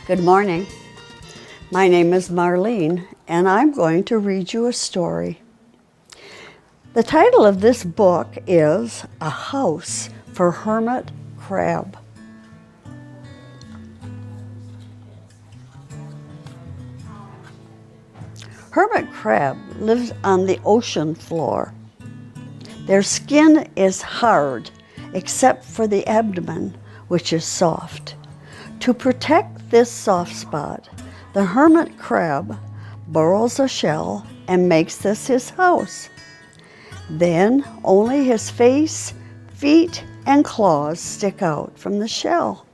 Good morning. My name is Marlene, and I'm going to read you a story. The title of this book is A House for Hermit Crab. Hermit crab lives on the ocean floor. Their skin is hard, except for the abdomen, which is soft. To protect this soft spot, the hermit crab burrows a shell and makes this his house. Then only his face, feet, and claws stick out from the shell.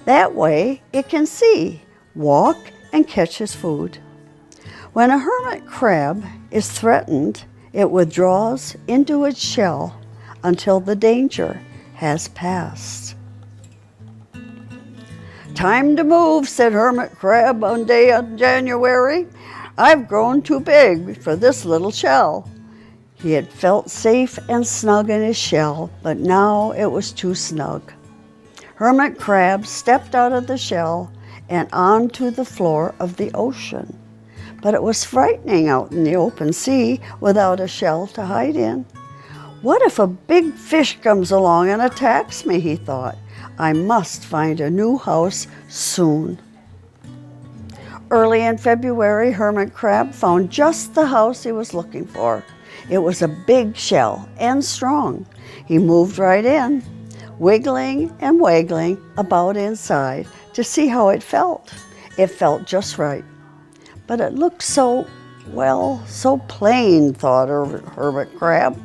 That way it can see, walk, and catch his food. When a hermit crab is threatened, it withdraws into its shell until the danger has passed. "Time to move," said Hermit Crab one day in January. "I've grown too big for this little shell." He had felt safe and snug in his shell, but now it was too snug. Hermit Crab stepped out of the shell and onto the floor of the ocean. But it was frightening out in the open sea without a shell to hide in. "What if a big fish comes along and attacks me?" he thought. "I must find a new house soon." Early in February, Hermit Crab found just the house he was looking for. It was a big shell and strong. He moved right in, wiggling and waggling about inside to see how it felt. It felt just right. But it looked so plain, thought Hermit Crab.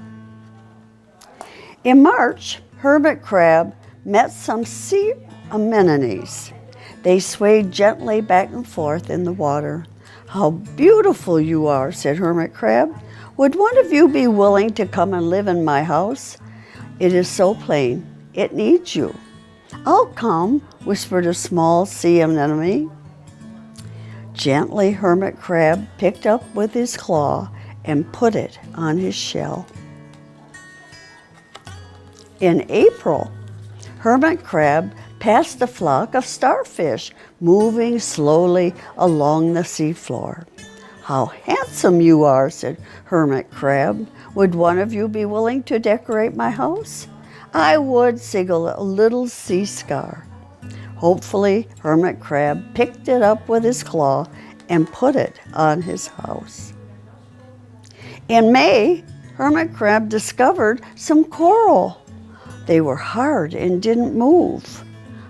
In March, Hermit Crab met some sea anemones. They swayed gently back and forth in the water. "How beautiful you are," said Hermit Crab. "Would one of you be willing to come and live in my house? It is so plain, it needs you." "I'll come," whispered a small sea anemone. Gently, Hermit Crab picked up with his claw and put it on his shell. In April, Hermit Crab passed a flock of starfish moving slowly along the seafloor. "How handsome you are," said Hermit Crab. "Would one of you be willing to decorate my house?" "I would," said a little sea scar. Hopefully, Hermit Crab picked it up with his claw and put it on his house. In May, Hermit Crab discovered some coral. They were hard and didn't move.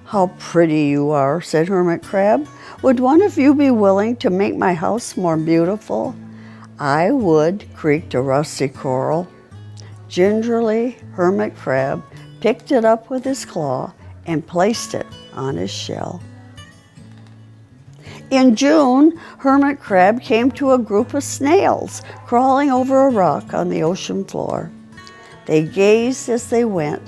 "How pretty you are," said Hermit Crab. "Would one of you be willing to make my house more beautiful?" "I would," creaked a rusty coral. Gingerly, Hermit Crab picked it up with his claw and placed it on his shell. In June, Hermit Crab came to a group of snails crawling over a rock on the ocean floor. They grazed as they went,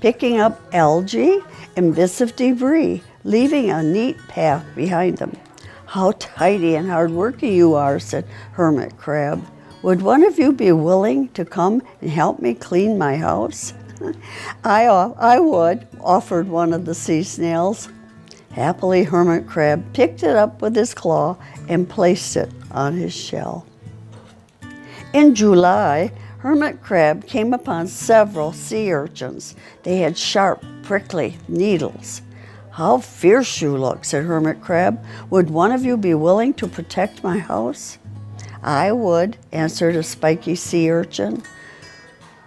picking up algae and bits of debris, leaving a neat path behind them. "How tidy and hard-working you are," said Hermit Crab. "Would one of you be willing to come and help me clean my house?" I would," offered one of the sea snails. Happily, Hermit Crab picked it up with his claw and placed it on his shell. In July, Hermit Crab came upon several sea urchins. They had sharp, prickly needles. "How fierce you look," said Hermit Crab. "Would one of you be willing to protect my house?" "I would," answered a spiky sea urchin.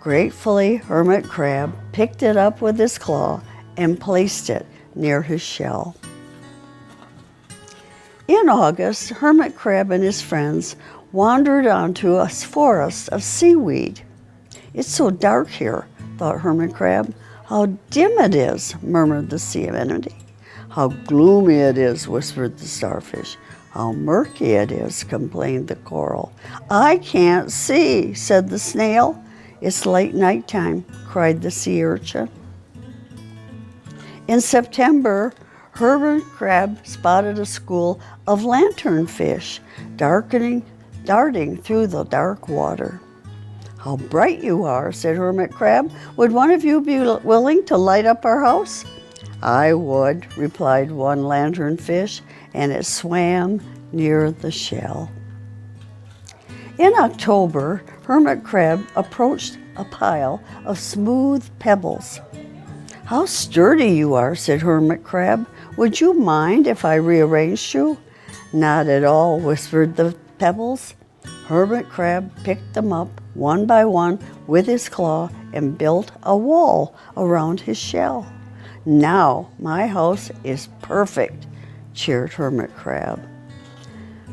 Gratefully, Hermit Crab picked it up with his claw and placed it near his shell. In August, Hermit Crab and his friends wandered onto a forest of seaweed. "It's so dark here," thought Hermit Crab. "How dim it is," murmured the sea anemone. "How gloomy it is," whispered the starfish. "How murky it is," complained the coral. "I can't see," said the snail. "It's late nighttime," cried the sea urchin. In September, Hermit Crab spotted a school of lanternfish darting through the dark water. How bright you are, said Hermit Crab. Would one of you be willing to light up our house? I would, replied one lanternfish, and it swam near the shell. In October, Hermit Crab approached a pile of smooth pebbles. How sturdy you are, said Hermit Crab. Would you mind if I rearranged you? Not at all, whispered the pebbles. Hermit Crab picked them up one by one with his claw and built a wall around his shell. Now my house is perfect, cheered Hermit Crab.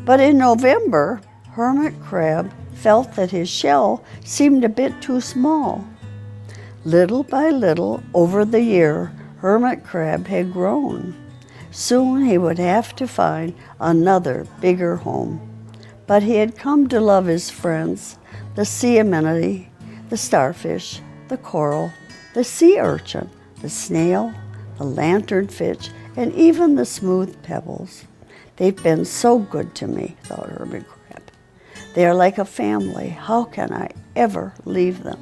But in November, Hermit Crab felt that his shell seemed a bit too small. Little by little, over the year, Hermit Crab had grown. Soon he would have to find another bigger home. But he had come to love his friends, the sea anemone, the starfish, the coral, the sea urchin, the snail, the lanternfish, and even the smooth pebbles. They've been so good to me, thought Hermit Crab. They are like a family. How can I ever leave them?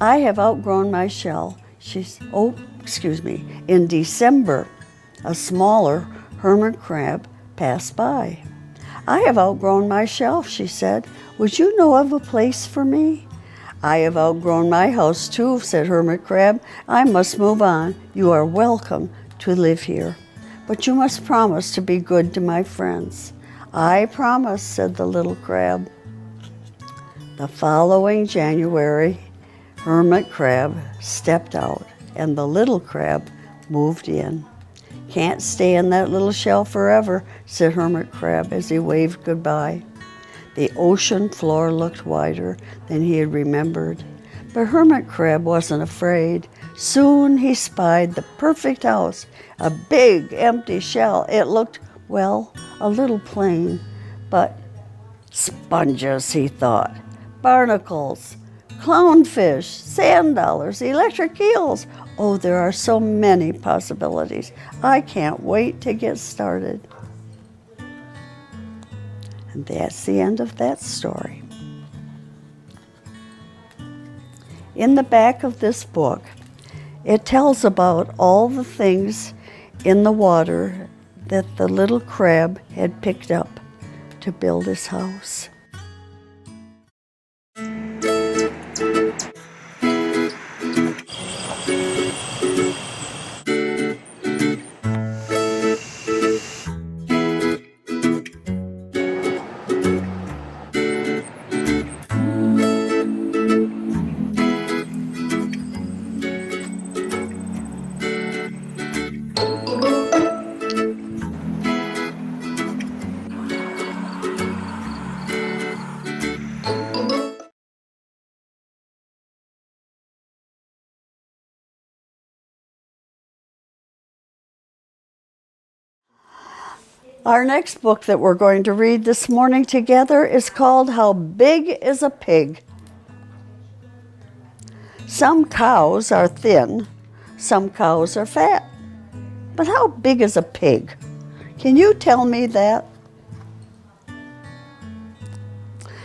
I have outgrown my shell. In December, a smaller Hermit Crab passed by. I have outgrown my shell, she said. Would you know of a place for me? I have outgrown my house too, said Hermit Crab. I must move on. You are welcome to live here. But you must promise to be good to my friends. I promise, said the little crab. The following January, Hermit Crab stepped out and the little crab moved in. Can't stay in that little shell forever, said Hermit Crab as he waved goodbye. The ocean floor looked wider than he had remembered, but Hermit Crab wasn't afraid. Soon he spied the perfect house, a big empty shell. It looked, well, a little plain, but sponges, he thought, barnacles, clownfish, sand dollars, electric eels. Oh, there are so many possibilities. I can't wait to get started. And that's the end of that story. In the back of this book, it tells about all the things in the water that the little crab had picked up to build his house. Our next book that we're going to read this morning together is called How Big is a Pig? Some cows are thin, some cows are fat. But how big is a pig? Can you tell me that?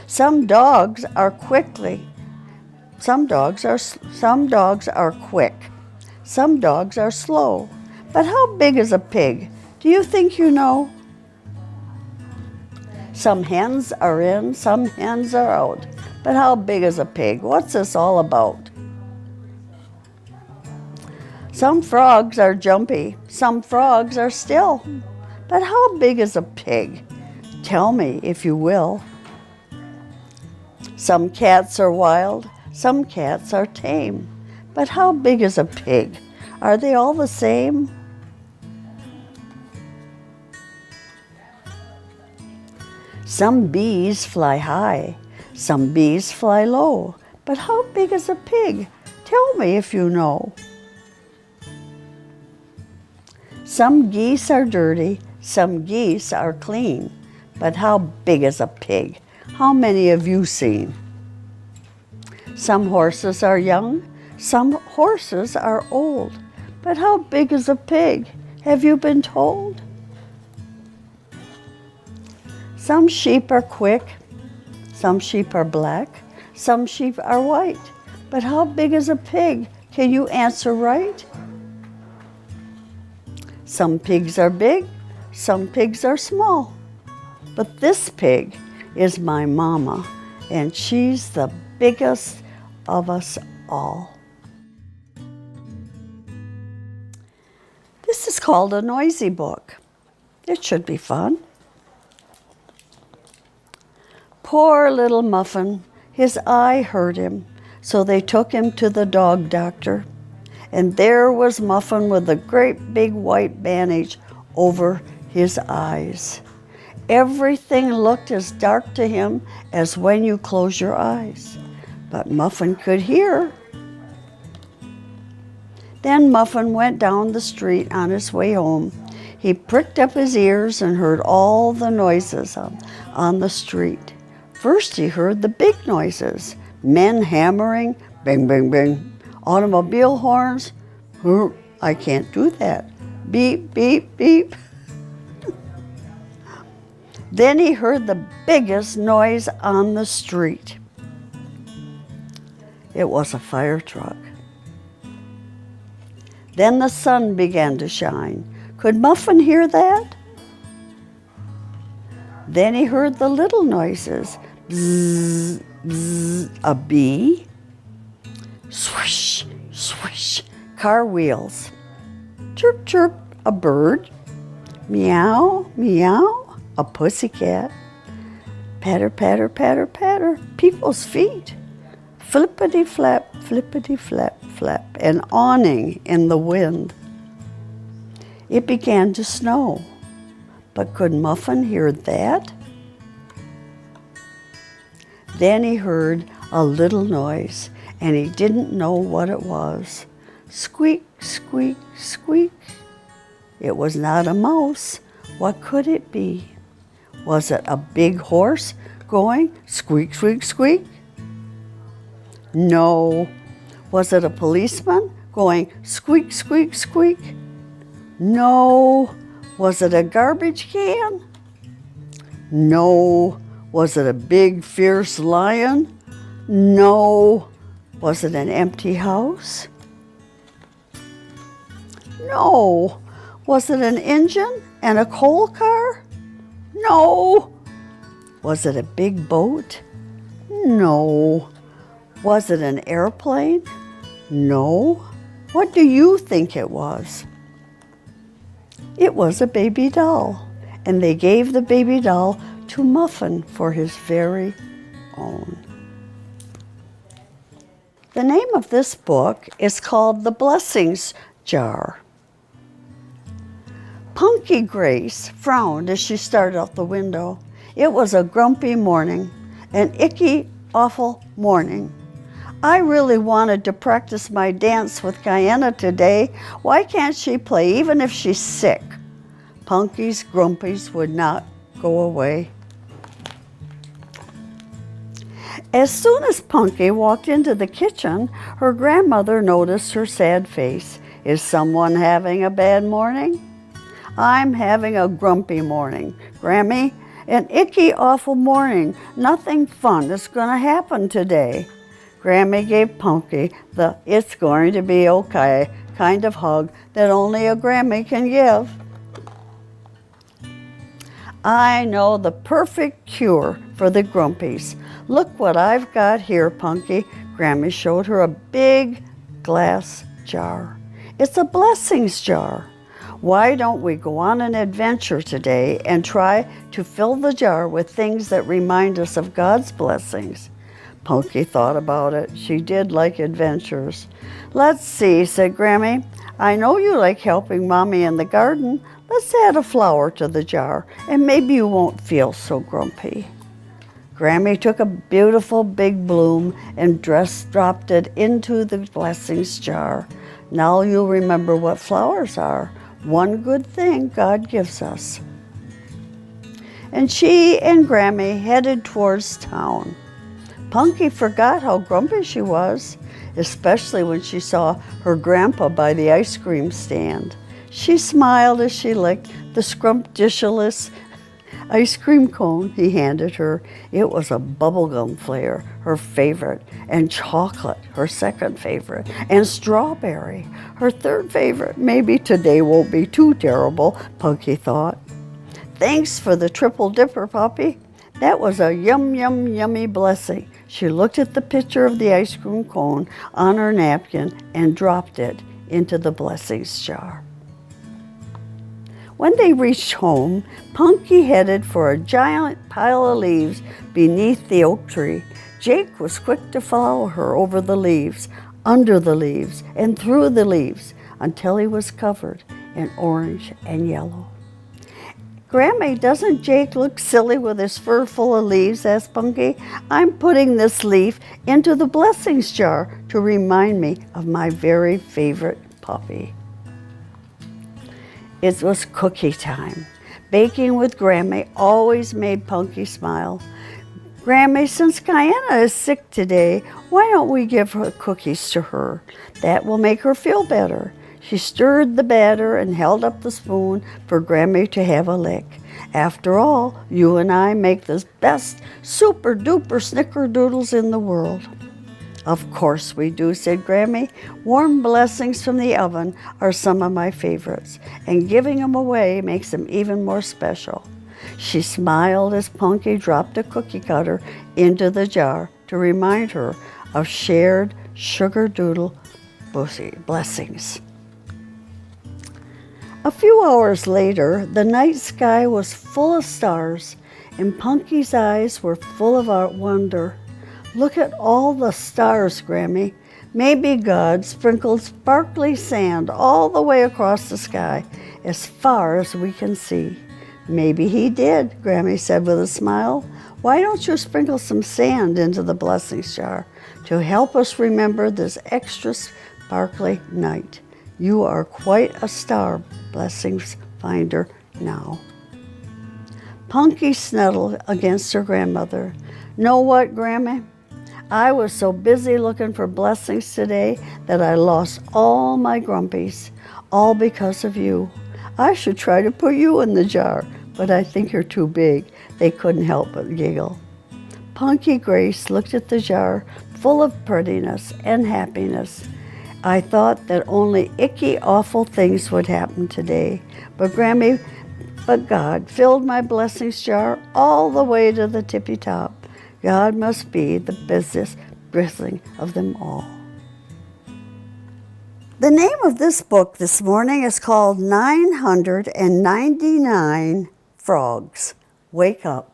Some dogs are quick. Some dogs are quick. Some dogs are slow. But how big is a pig? Do you think you know? Some hens are in, some hens are out. But how big is a pig? What's this all about? Some frogs are jumpy, some frogs are still. But how big is a pig? Tell me, if you will. Some cats are wild, some cats are tame. But how big is a pig? Are they all the same? Some bees fly high, some bees fly low. But how big is a pig? Tell me if you know. Some geese are dirty, some geese are clean. But how big is a pig? How many have you seen? Some horses are young, some horses are old. But how big is a pig? Have you been told? Some sheep are quick, some sheep are black, some sheep are white. But how big is a pig? Can you answer right? Some pigs are big, some pigs are small. But this pig is my mama, and she's the biggest of us all. This is called a noisy book. It should be fun. Poor little Muffin, his eye hurt him, so they took him to the dog doctor. And there was Muffin with a great big white bandage over his eyes. Everything looked as dark to him as when you close your eyes. But Muffin could hear. Then Muffin went down the street on his way home. He pricked up his ears and heard all the noises on the street. First he heard the big noises, men hammering, bing, bing, bing, automobile horns. I can't do that. Beep, beep, beep. Then he heard the biggest noise on the street. It was a fire truck. Then the sun began to shine. Could Muffin hear that? Then he heard the little noises. Bzzz, bzzz, a bee. Swish, swish, car wheels. Chirp, chirp, a bird. Meow, meow, a pussycat. Patter, patter, patter, patter, people's feet. Flippity flap, flippity flap, flap, an awning in the wind. It began to snow, but could Muffin hear that? Then he heard a little noise, and he didn't know what it was. Squeak, squeak, squeak. It was not a mouse. What could it be? Was it a big horse going squeak, squeak, squeak? No. Was it a policeman going squeak, squeak, squeak? No. Was it a garbage can? No. Was it a big, fierce lion? No. Was it an empty house? No. Was it an engine and a coal car? No. Was it a big boat? No. Was it an airplane? No. What do you think it was? It was a baby doll, and they gave the baby doll to Muffin for his very own. The name of this book is called The Blessings Jar. Punky Grace frowned as she started out the window. It was a grumpy morning, an icky, awful morning. I really wanted to practice my dance with Guyana today. Why can't she play even if she's sick? Punky's grumpies would not go away. As soon as Punky walked into the kitchen, her grandmother noticed her sad face. Is someone having a bad morning? I'm having a grumpy morning, Grammy. An icky, awful morning. Nothing fun is going to happen today. Grammy gave Punky the "it's going to be okay" kind of hug that only a Grammy can give. I know the perfect cure for the grumpies. Look what I've got here, Punky. Grammy showed her a big glass jar. It's a blessings jar. Why don't we go on an adventure today and try to fill the jar with things that remind us of God's blessings? Punky thought about it. She did like adventures. Let's see, said Grammy. I know you like helping Mommy in the garden. Let's add a flower to the jar, and maybe you won't feel so grumpy. Grammy took a beautiful big bloom and dropped it into the blessings jar. Now you'll remember what flowers are. One good thing God gives us. And she and Grammy headed towards town. Punky forgot how grumpy she was, especially when she saw her grandpa by the ice cream stand. She smiled as she licked the scrumptious ice cream cone he handed her. It was a bubblegum flavor, her favorite, and chocolate, her second favorite, and strawberry, her third favorite. Maybe today won't be too terrible, Punky thought. Thanks for the triple dipper, Puppy. That was a yummy blessing. She looked at the picture of the ice cream cone on her napkin and dropped it into the blessings jar. When they reached home, Punky headed for a giant pile of leaves beneath the oak tree. Jake was quick to follow her over the leaves, under the leaves, and through the leaves until he was covered in orange and yellow. Grammy, doesn't Jake look silly with his fur full of leaves? Asked Punky. I'm putting this leaf into the blessings jar to remind me of my very favorite puppy. It was cookie time. Baking with Grammy always made Punky smile. Grammy, since Guyana is sick today, why don't we give her cookies to her? That will make her feel better. She stirred the batter and held up the spoon for Grammy to have a lick. After all, you and I make the best super-duper snickerdoodles in the world. Of course we do, said Grammy. Warm blessings from the oven are some of my favorites, and giving them away makes them even more special. She smiled as Punky dropped a cookie cutter into the jar to remind her of shared sugar-doodle blessings. A few hours later, the night sky was full of stars, and Punky's eyes were full of wonder. Look at all the stars, Grammy. Maybe God sprinkled sparkly sand all the way across the sky, as far as we can see. Maybe he did, Grammy said with a smile. Why don't you sprinkle some sand into the blessings jar to help us remember this extra sparkly night? You are quite a star blessings finder now. Punky snuggled against her grandmother. Know what, Grammy? I was so busy looking for blessings today that I lost all my grumpies, all because of you. I should try to put you in the jar, but I think you're too big. They couldn't help but giggle. Punky Grace looked at the jar full of prettiness and happiness. I thought that only icky, awful things would happen today, but God filled my blessings jar all the way to the tippy top. God must be the busiest blessing of them all. The name of this book this morning is called 999 Frogs. Wake up.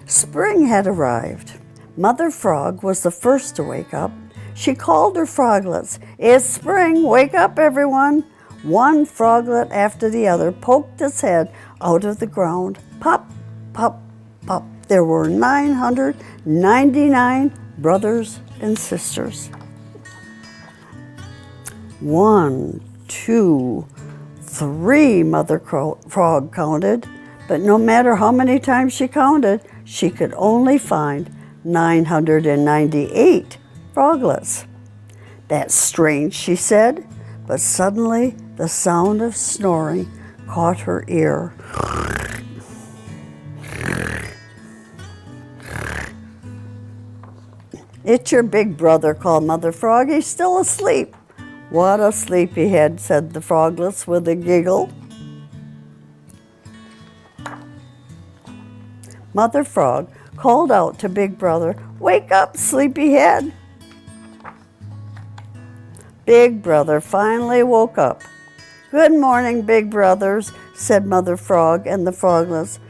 Spring had arrived. Mother Frog was the first to wake up. She called her froglets. It's spring, wake up everyone. One froglet after the other poked its head out of the ground. Pop, pop, pop. There were 999 brothers and sisters. 1, 2, 3, Mother Frog counted. But no matter how many times she counted, she could only find 998 froglets. That's strange, she said, but suddenly the sound of snoring caught her ear. It's your big brother, called Mother Frog. He's still asleep. What a sleepyhead, said the froglets with a giggle. Mother Frog called out to Big Brother, wake up, sleepyhead. Big Brother finally woke up. Good morning, Big Brothers, said Mother Frog and the froglets.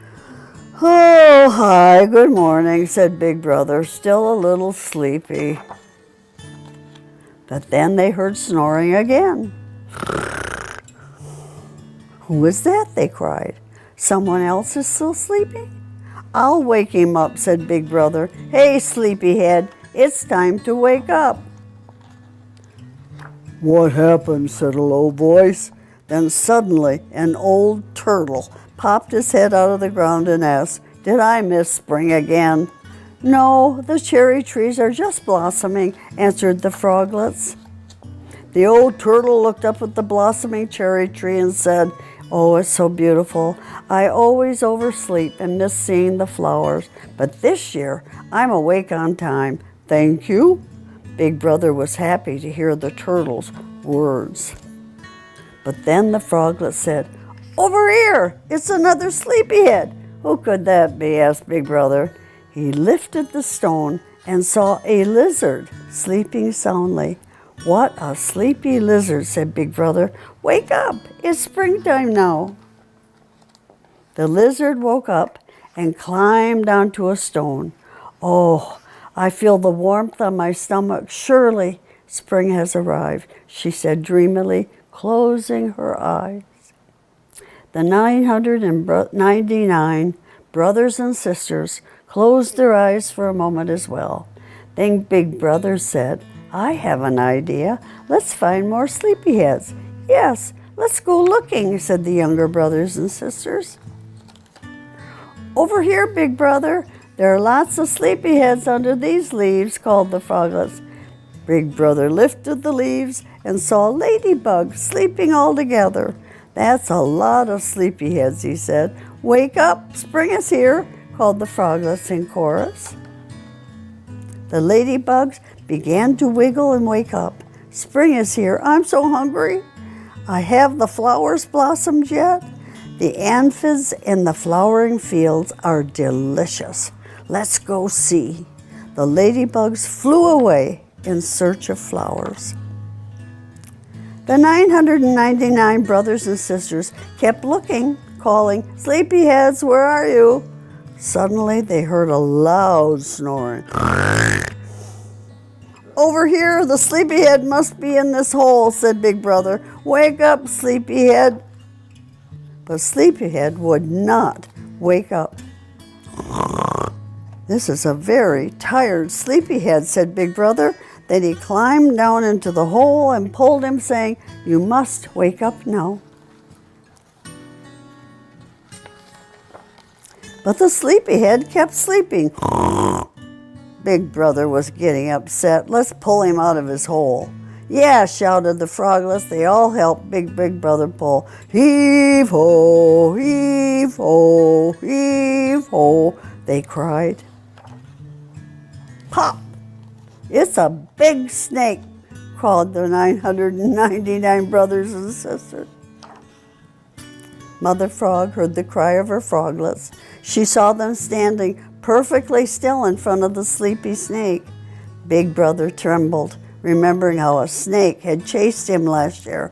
Oh, hi, good morning, said Big Brother, still a little sleepy. But then they heard snoring again. Who is that? They cried. Someone else is still sleeping? I'll wake him up, said Big Brother. Hey, sleepyhead, it's time to wake up. What happened? Said a low voice. Then suddenly an old turtle popped his head out of the ground and asked, Did I miss spring again? No, the cherry trees are just blossoming, answered the froglets. The old turtle looked up at the blossoming cherry tree and said, "Oh, it's so beautiful. I always oversleep and miss seeing the flowers, but this year I'm awake on time. Thank you." Big Brother was happy to hear the turtle's words. But then the froglet said, "Over here, it's another sleepyhead." "Who could that be?" asked Big Brother. He lifted the stone and saw a lizard sleeping soundly. "What a sleepy lizard," said Big Brother. "Wake up, it's springtime now." The lizard woke up and climbed onto a stone. "Oh, I feel the warmth on my stomach. Surely spring has arrived," she said dreamily, closing her eyes. The 999 brothers and sisters closed their eyes for a moment as well. Then Big Brother said, "I have an idea. Let's find more sleepyheads." "Yes, let's go looking," said the younger brothers and sisters. "Over here, Big Brother, there are lots of sleepyheads under these leaves," called the froglets. Big Brother lifted the leaves and saw ladybugs sleeping all together. "That's a lot of sleepyheads," he said. "Wake up, spring is here," called the froglets in chorus. The ladybugs began to wiggle and wake up. "Spring is here. I'm so hungry. Have the flowers blossomed yet? The aphids in the flowering fields are delicious. Let's go see." The ladybugs flew away in search of flowers. The 999 brothers and sisters kept looking, calling, "Sleepyheads, where are you?" Suddenly they heard a loud snoring. "Over here, the sleepyhead must be in this hole," said Big Brother. "Wake up, sleepyhead." But sleepyhead would not wake up. "This is a very tired sleepyhead," said Big Brother. Then he climbed down into the hole and pulled him, saying, "You must wake up now." But the sleepyhead kept sleeping. Big Brother was getting upset. "Let's pull him out of his hole." "Yeah," shouted the froglets. They all helped Big Brother pull. "Heave ho, heave ho, heave ho," they cried. "Pop! It's a big snake," called the 999 brothers and sisters. Mother Frog heard the cry of her froglets. She saw them standing perfectly still in front of the sleepy snake. Big Brother trembled, remembering how a snake had chased him last year.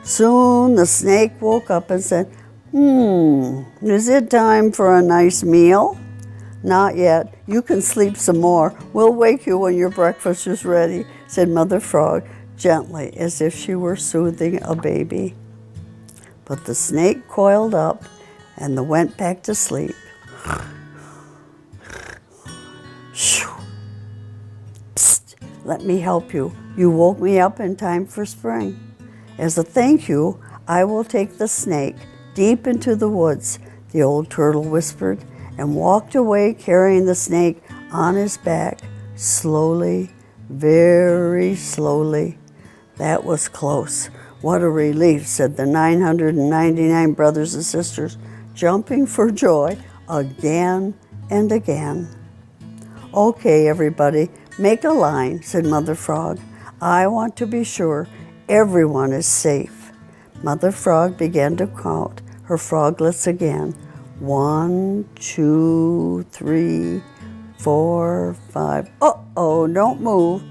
Soon the snake woke up and said, "Is it time for a nice meal?" "Not yet. You can sleep some more. We'll wake you when your breakfast is ready," said Mother Frog, gently, as if she were soothing a baby. But the snake coiled up and went back to sleep. "Psst, let me help you. You woke me up in time for spring. As a thank you, I will take the snake deep into the woods," the old turtle whispered, and walked away carrying the snake on his back, slowly, very slowly. "That was close. What a relief," said the 999 brothers and sisters, jumping for joy again and again. "Okay, everybody, make a line," said Mother Frog. "I want to be sure everyone is safe." Mother Frog began to count her froglets again. 1, 2, 3, 4, 5. Uh-oh, don't move.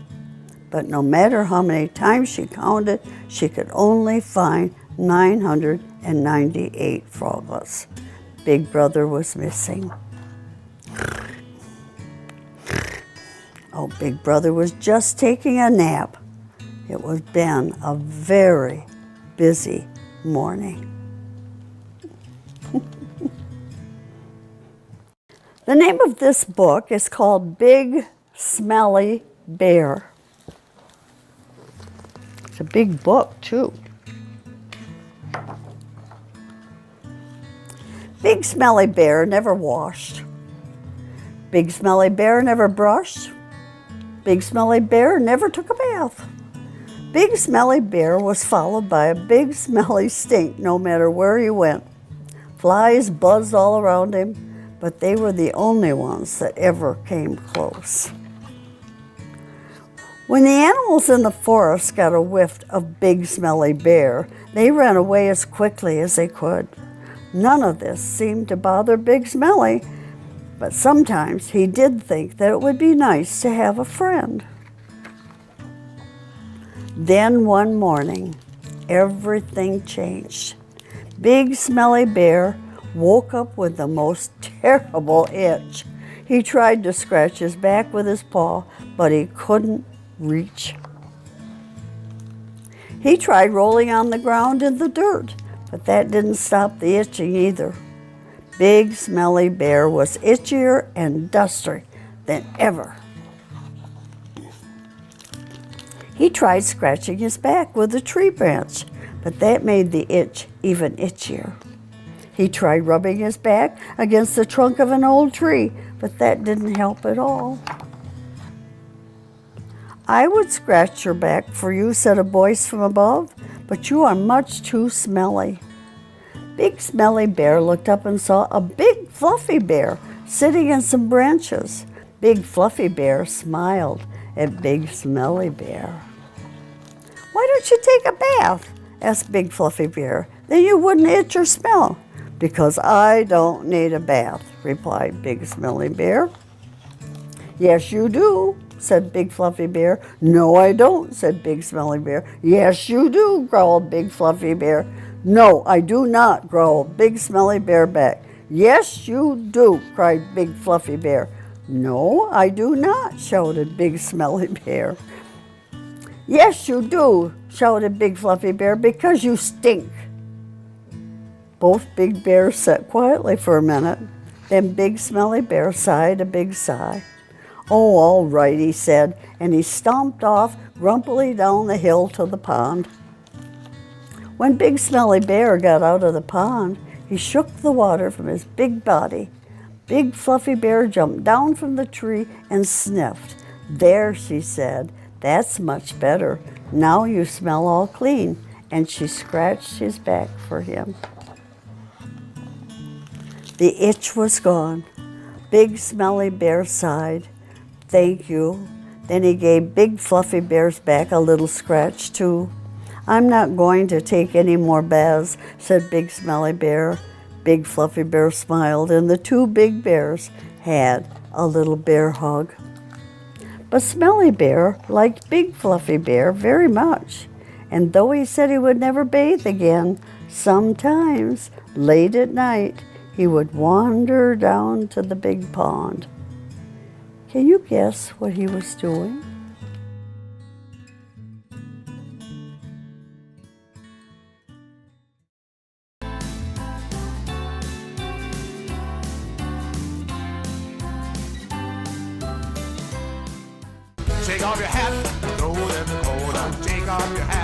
But no matter how many times she counted, she could only find 998 froglets. Big Brother was missing. Oh, Big Brother was just taking a nap. It was been a very busy morning. The name of this book is called Big Smelly Bear. It's a big book, too. Big Smelly Bear never washed. Big Smelly Bear never brushed. Big Smelly Bear never took a bath. Big Smelly Bear was followed by a big smelly stink no matter where he went. Flies buzzed all around him, but they were the only ones that ever came close. When the animals in the forest got a whiff of Big Smelly Bear, they ran away as quickly as they could. None of this seemed to bother Big Smelly, but sometimes he did think that it would be nice to have a friend. Then one morning, everything changed. Big Smelly Bear woke up with the most terrible itch. He tried to scratch his back with his paw, but he couldn't reach. He tried rolling on the ground in the dirt, but that didn't stop the itching either. Big Smelly Bear was itchier and dustier than ever. He tried scratching his back with a tree branch, but that made the itch even itchier. He tried rubbing his back against the trunk of an old tree, but that didn't help at all. "I would scratch your back for you," said a voice from above, "but you are much too smelly." Big Smelly Bear looked up and saw a big fluffy bear sitting in some branches. Big Fluffy Bear smiled at Big Smelly Bear. "Why don't you take a bath?" asked Big Fluffy Bear. "Then you wouldn't itch or smell." "Because I don't need a bath," replied Big Smelly Bear. "Yes, you do," said Big Fluffy Bear. "No, I don't," said Big Smelly Bear. "Yes, you do," growled Big Fluffy Bear. "No, I do not," growled Big Smelly Bear back. "Yes, you do," cried Big Fluffy Bear. "No, I do not," shouted Big Smelly Bear. "Yes, you do," shouted Big Fluffy Bear, "because you stink." Both big bears sat quietly for a minute. Then Big Smelly Bear sighed a big sigh. "Oh, all right," he said, and he stomped off grumpily down the hill to the pond. When Big Smelly Bear got out of the pond, he shook the water from his big body. Big Fluffy Bear jumped down from the tree and sniffed. "There," she said, "that's much better. Now you smell all clean." And she scratched his back for him. The itch was gone. Big Smelly Bear sighed. "Thank you." Then he gave Big Fluffy Bear's back a little scratch too. "I'm not going to take any more baths," said Big Smelly Bear. Big Fluffy Bear smiled, and the two big bears had a little bear hug. But Smelly Bear liked Big Fluffy Bear very much, and though he said he would never bathe again, sometimes, late at night, he would wander down to the big pond. Can you guess what he was doing? Take off your hat, throw it in the corner. Take off your hat.